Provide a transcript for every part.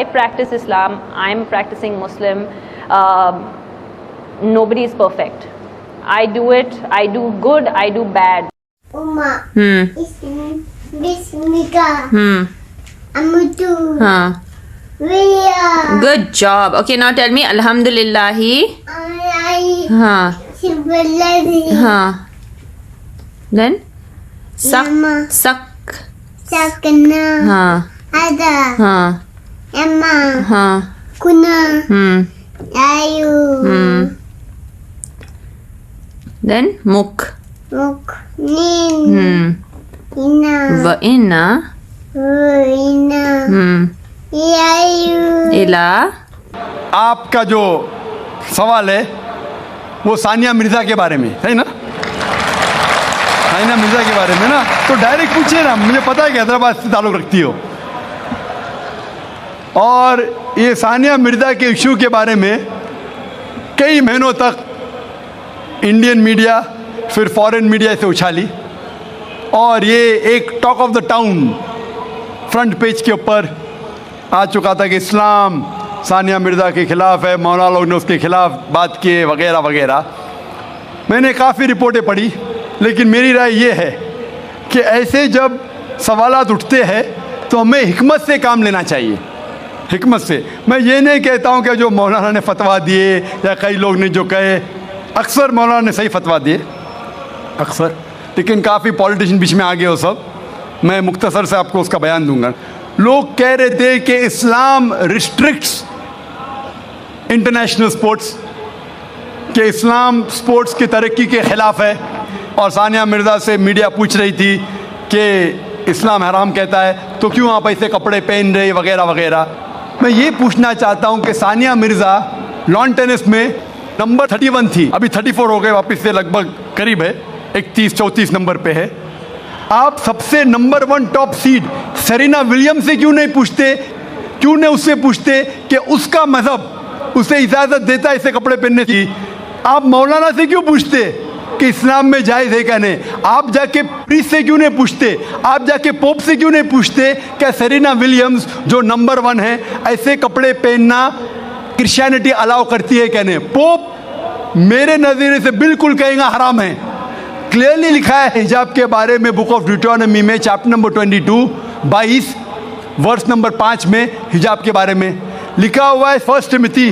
I practice Islam, I'm practicing Muslim. Nobody is perfect. I do it, I do good, I do bad. Uma. Bismika. Amutu. Riya. Good job. Okay, now tell me Alhamdulillahi. Alai. Shibalazi. Then Yama. sak. Sakana. Ada. Emma. Kuna. Ayu. Then muk. Muk. Nin. Ina. Va inna. Ina. Yayu. Ila. आपका जो सवाल है वो सानिया मिर्ज़ा के बारे में है ना, सानिया मिर्ज़ा के बारे में ना, तो डायरेक्ट पूछिए ना, मुझे पता है कि हैदराबाद से ताल्लुक़ रखती हो। और ये सानिया मिर्ज़ा के इशू के बारे में कई महीनों तक इंडियन मीडिया फिर फॉरेन मीडिया से उछाली और ये एक talk of the town front page के ऊपर आ चुका था कि इस्लाम सानिया मिर्ज़ा के ख़िलाफ़ है, मौलाना लोग ने उसके ख़िलाफ़ बात किए वगैरह वगैरह। मैंने काफ़ी रिपोर्टें पढ़ी, लेकिन मेरी राय ये है कि ऐसे जब सवालात उठते हैं तो हमें हिकमत से काम लेना चाहिए, हिकमत से। मैं ये नहीं कहता हूँ कि जो मौलाना ने फतवा दिए या कई लोग ने जो कहे, अक्सर मौलाना ने सही फतवा दिए अक्सर, लेकिन काफ़ी पॉलिटिशियन बीच में आ गए हो सब। मैं मुख्तसर से आपको उसका बयान दूंगा। लोग कह रहे थे कि इस्लाम रिस्ट्रिक्ट्स इंटरनेशनल स्पोर्ट्स, कि इस्लाम स्पोर्ट्स की तरक्की के ख़िलाफ़ है, और सानिया मिर्ज़ा से मीडिया पूछ रही थी कि इस्लाम हराम कहता है तो क्यों आप ऐसे कपड़े पहन रहे वगैरह वगैरह। मैं ये पूछना चाहता हूँ कि सानिया मिर्ज़ा लॉन टेनिस में नंबर 31 थी, अभी 34 हो गए, वापस से लगभग करीब है, 31-34 नंबर पे है। आप सबसे number 1 top seed Serena Williams से क्यों नहीं पूछते, क्यों नहीं उससे पूछते कि उसका मज़हब उसे इजाज़त देता है ऐसे कपड़े पहनने की। आप मौलाना से क्यों पूछते कि इस्लाम में जायज़ है क्या नहीं। आप जाके प्रीस्ट से क्यों नहीं पूछते, आप जाके पोप से क्यों नहीं पूछते क्या सेरेना विलियम्स जो नंबर 1 है ऐसे कपड़े पहनना क्रिश्चियनिटी अलाउ करती है क्या नहीं। पोप मेरे नज़रिए से बिल्कुल कहेगा हराम है। क्लियरली लिखा है हिजाब के बारे में बुक ऑफ ड्यूटोनॉमी में चैप्टर नंबर 22 वर्स नंबर 5 में हिजाब के बारे में लिखा हुआ है। 1 Timothy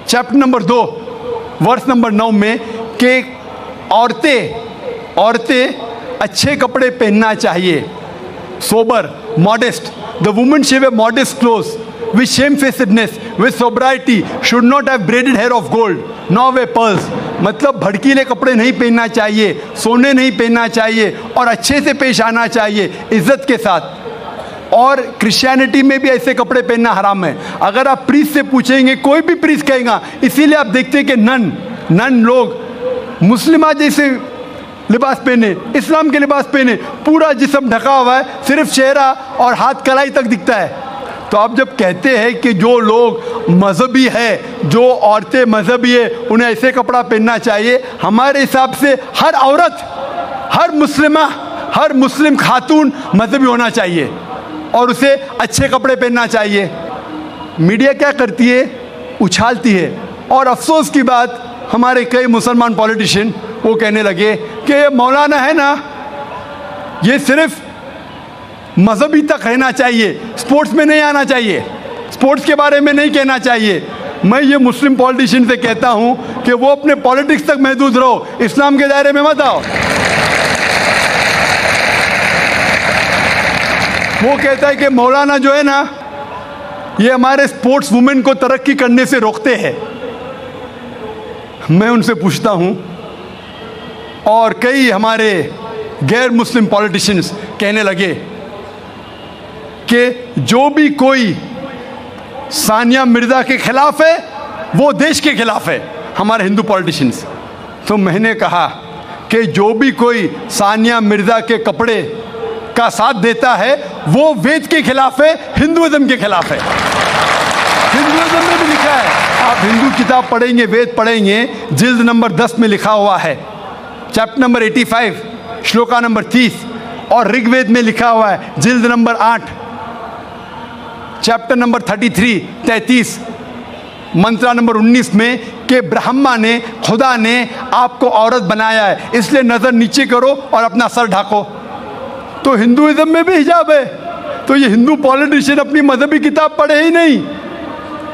chapter number 2 verse number 9 में कि औरतें अच्छे कपड़े पहनना चाहिए, sober, modest. The woman should wear modest clothes with shamefacedness, with sobriety, should not have braided hair of gold, nor wear pearls। मतलब भड़कीले कपड़े नहीं पहनना चाहिए, सोने नहीं पहनना चाहिए, और अच्छे से पेश आना चाहिए इज्जत के साथ। और क्रिश्चियनिटी में भी ऐसे कपड़े पहनना हराम है। अगर आप प्रीस्ट से पूछेंगे, कोई भी प्रीस्ट कहेगा। इसीलिए आप देखते हैं कि नन लोग मुस्लिमा जैसे लिबास पहने, इस्लाम के लिबास पहने, पूरा जिस्म ढका हुआ है, सिर्फ चेहरा और हाथ कलाई तक दिखता है। तो आप जब कहते हैं कि जो लोग मजहबी है, जो औरतें मजहबी है, उन्हें ऐसे कपड़ा पहनना चाहिए, हमारे हिसाब से हर औरत, हर मुस्लिमा, हर मुस्लिम खातून मजहबी होना चाहिए और उसे अच्छे कपड़े पहनना चाहिए। मीडिया क्या करती है, उछालती है। और अफसोस की बात, हमारे कई मुसलमान पॉलिटिशियन वो कहने लगे कि ये मौलाना है ना, ये सिर्फ मजहबी तक रहना चाहिए, स्पोर्ट्स में नहीं आना चाहिए, स्पोर्ट्स के बारे में नहीं कहना चाहिए। मैं ये मुस्लिम पॉलिटिशियन से कहता हूँ कि वो अपने पॉलिटिक्स तक महदूद रहो, इस्लाम के दायरे में मत आओ। वो कहता है कि मौलाना जो है ना, ये हमारे स्पोर्ट्स वुमेन को तरक्की करने से रोकते हैं। मैं उनसे पूछता हूँ, और कई हमारे गैर मुस्लिम पॉलिटिशियंस कहने लगे कि जो भी कोई सानिया मिर्ज़ा के खिलाफ है वो देश के खिलाफ है, हमारे हिंदू पॉलिटिशियंस। तो मैंने कहा कि जो भी कोई सानिया मिर्ज़ा के कपड़े का साथ देता है वो वेद के खिलाफ है, हिंदुइज्म के खिलाफ है। हिंदुइज्म में भी लिखा है, आप हिंदू किताब पढ़ेंगे, वेद पढ़ेंगे, जिल्द नंबर 10 में लिखा हुआ है, चैप्टर नंबर 85 श्लोका नंबर 30, और ऋग्वेद में लिखा हुआ है जिल्द नंबर 8 चैप्टर नंबर 33 मंत्रा नंबर 19 में कि ब्रह्मा ने, खुदा ने आपको औरत बनाया है, इसलिए नज़र नीचे करो और अपना सर ढाको। तो हिंदुइज्म में भी हिजाब है। तो ये हिंदू पॉलिटिशियन अपनी मजहबी किताब पढ़े ही नहीं।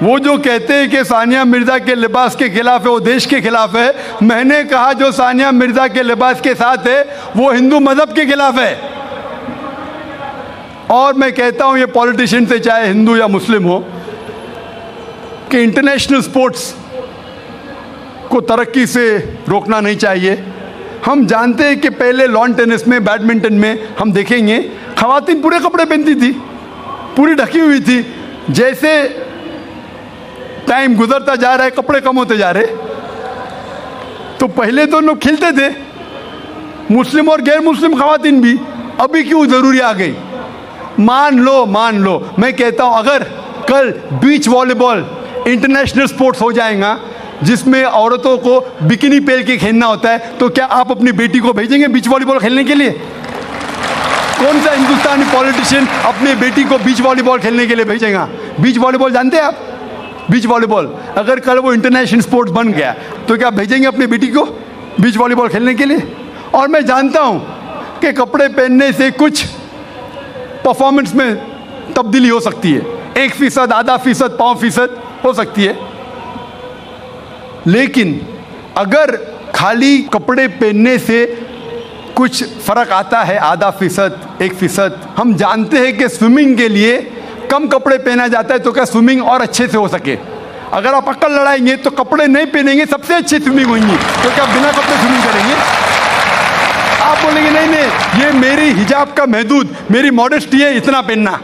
वो जो कहते हैं कि सानिया मिर्ज़ा के लिबास के खिलाफ है, वो देश के खिलाफ है। मैंने कहा जो सानिया मिर्ज़ा के लिबास के साथ है वो हिंदू मजहब के खिलाफ है। और मैं कहता हूँ ये पॉलिटिशियन से, चाहे हिंदू या मुस्लिम हो, कि इंटरनेशनल स्पोर्ट्स को तरक्की से रोकना नहीं चाहिए। हम जानते हैं कि पहले लॉन टेनिस में, बैडमिंटन में हम देखेंगे खवातीन पूरे कपड़े पहनती थी, पूरी ढकी हुई थी। जैसे टाइम गुजरता जा रहा है, कपड़े कम होते जा रहे। तो पहले तो लोग खिलते थे, मुस्लिम और गैर मुस्लिम खवातीन भी। अभी क्यों ज़रूरी आ गई? मान लो मैं कहता हूँ अगर कल बीच वॉलीबॉल इंटरनेशनल स्पोर्ट्स हो जाएगा जिसमें औरतों को बिकिनी पहन के खेलना होता है, तो क्या आप अपनी बेटी को भेजेंगे बीच वॉलीबॉल खेलने के लिए? कौन सा हिंदुस्तानी पॉलिटिशियन अपनी बेटी को बीच वॉलीबॉल खेलने के लिए भेजेगा? बीच वॉलीबॉल जानते हैं आप? बीच वॉलीबॉल अगर कल वो इंटरनेशनल स्पोर्ट्स बन गया तो क्या भेजेंगे अपनी बेटी को बीच वॉलीबॉल खेलने के लिए? और मैं जानता हूँ कि कपड़े पहनने से कुछ परफॉर्मेंस में तब्दीली हो सकती है, 1%, आधा फीसद, 5% हो सकती है। लेकिन अगर खाली कपड़े पहनने से कुछ फ़र्क आता है, आधा फीसद, 1%, हम जानते हैं कि स्विमिंग के लिए कम कपड़े पहना जाता है तो क्या स्विमिंग और अच्छे से हो सके? अगर आप अक्ल लड़ाएंगे तो कपड़े नहीं पहनेंगे, सबसे अच्छी स्विमिंग होगी, तो क्या बिना कपड़े स्विमिंग करेंगे? आप बोलेंगे नहीं ये मेरी हिजाब का महदूद, मेरी मॉडेस्टी है इतना पहनना,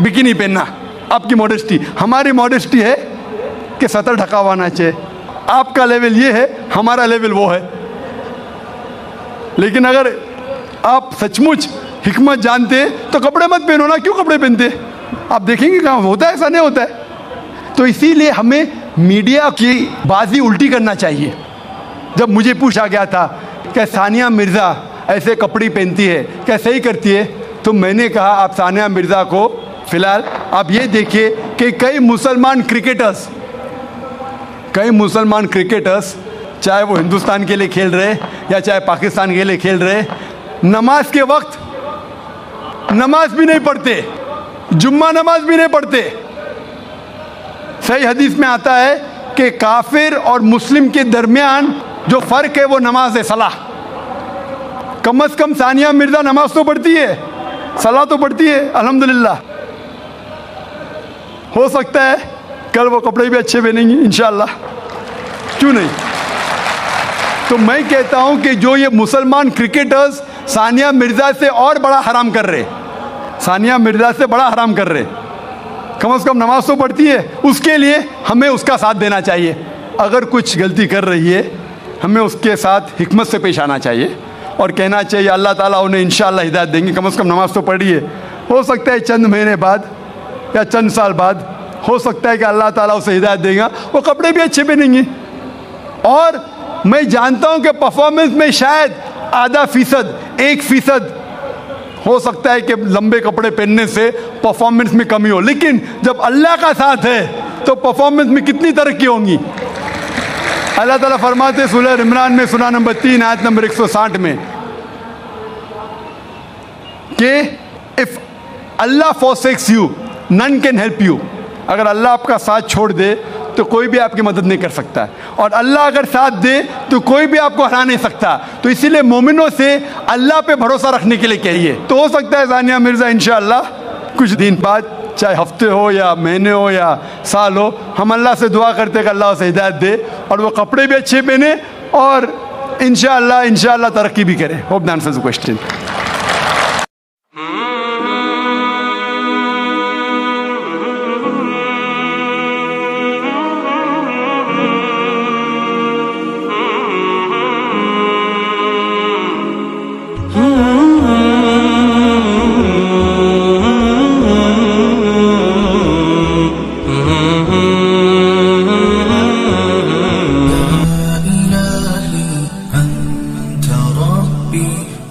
बिकिनी पहनना। आपकी मॉडेस्टी, हमारी मॉडेस्टी है कि सतर ढका हुआ होना चाहिए। आपका लेवल ये है, हमारा लेवल वो है। लेकिन अगर आप सचमुच हिकमत जानते तो कपड़े मत पहनो ना। क्यों कपड़े पहनते? आप देखेंगे कहाँ होता है, ऐसा नहीं होता है। तो इसीलिए हमें मीडिया की बाजी उल्टी करना चाहिए। जब मुझे पूछा गया था कि सानिया मिर्ज़ा ऐसे कपड़े पहनती है, क्या सही करती है, तो मैंने कहा आप सानिया मिर्ज़ा को फ़िलहाल आप ये देखिए कि कई मुसलमान क्रिकेटर्स चाहे वो हिंदुस्तान के लिए खेल रहे या चाहे पाकिस्तान के लिए खेल रहे, नमाज के वक्त नमाज भी नहीं पढ़ते, जुम्मा नमाज भी नहीं पढ़ते। सही हदीस में आता है कि काफिर और मुस्लिम के दरमियान जो फ़र्क है वो नमाज है, सलाह। कम से कम सानिया मिर्ज़ा नमाज तो पढ़ती है, सलाह तो पढ़ती है, अल्हम्दुलिल्लाह। हो सकता है कल वो कपड़े भी अच्छे पहनेंगी इंशाअल्लाह, क्यों नहीं? तो मैं कहता हूं कि जो ये मुसलमान क्रिकेटर्स सानिया मिर्ज़ा से और बड़ा हराम कर रहे, सानिया मिर्ज़ा से बड़ा हराम कर रहे, कम से कम नमाज तो पढ़ती है, उसके लिए हमें उसका साथ देना चाहिए। अगर कुछ गलती कर रही है हमें उसके साथ हिकमत से पेश आना चाहिए और कहना चाहिए अल्लाह ताला उन्हें इंशाअल्लाह हिदायत देंगे, कम से कम नमाज तो पढ़ी है। हो सकता है चंद महीने बाद या चंद साल बाद हो सकता है कि अल्लाह ताला उसे हिदायत देगा, वो कपड़े भी अच्छे पहनेंगे। और मैं जानता हूं कि परफॉर्मेंस में शायद आधा फीसद, 1% हो सकता है कि लंबे कपड़े पहनने से परफॉर्मेंस में कमी हो, लेकिन जब अल्लाह का साथ है तो परफॉर्मेंस में कितनी तरक्की होगी। अल्लाह ताला फरमाते सूरह इमरान में सूरह नंबर 3 आयत नंबर 160 में कि if Allah forsakes you none can help you। अगर अल्लाह आपका साथ छोड़ दे तो कोई भी आपकी मदद नहीं कर सकता, और अल्लाह अगर साथ दे तो कोई भी आपको हरा नहीं सकता। तो इसीलिए मोमिनों से अल्लाह पे भरोसा रखने के लिए कहिए। तो हो सकता है सानिया मिर्ज़ा इंशाअल्लाह कुछ दिन बाद, चाहे हफ्ते हो या महीने हो या साल हो, हम अल्लाह से दुआ करते हैं कि अल्लाह उसे हिदायत दे और वो कपड़े भी अच्छे पहने और इंशाअल्लाह तरक्की भी करे। Hope that answers the question.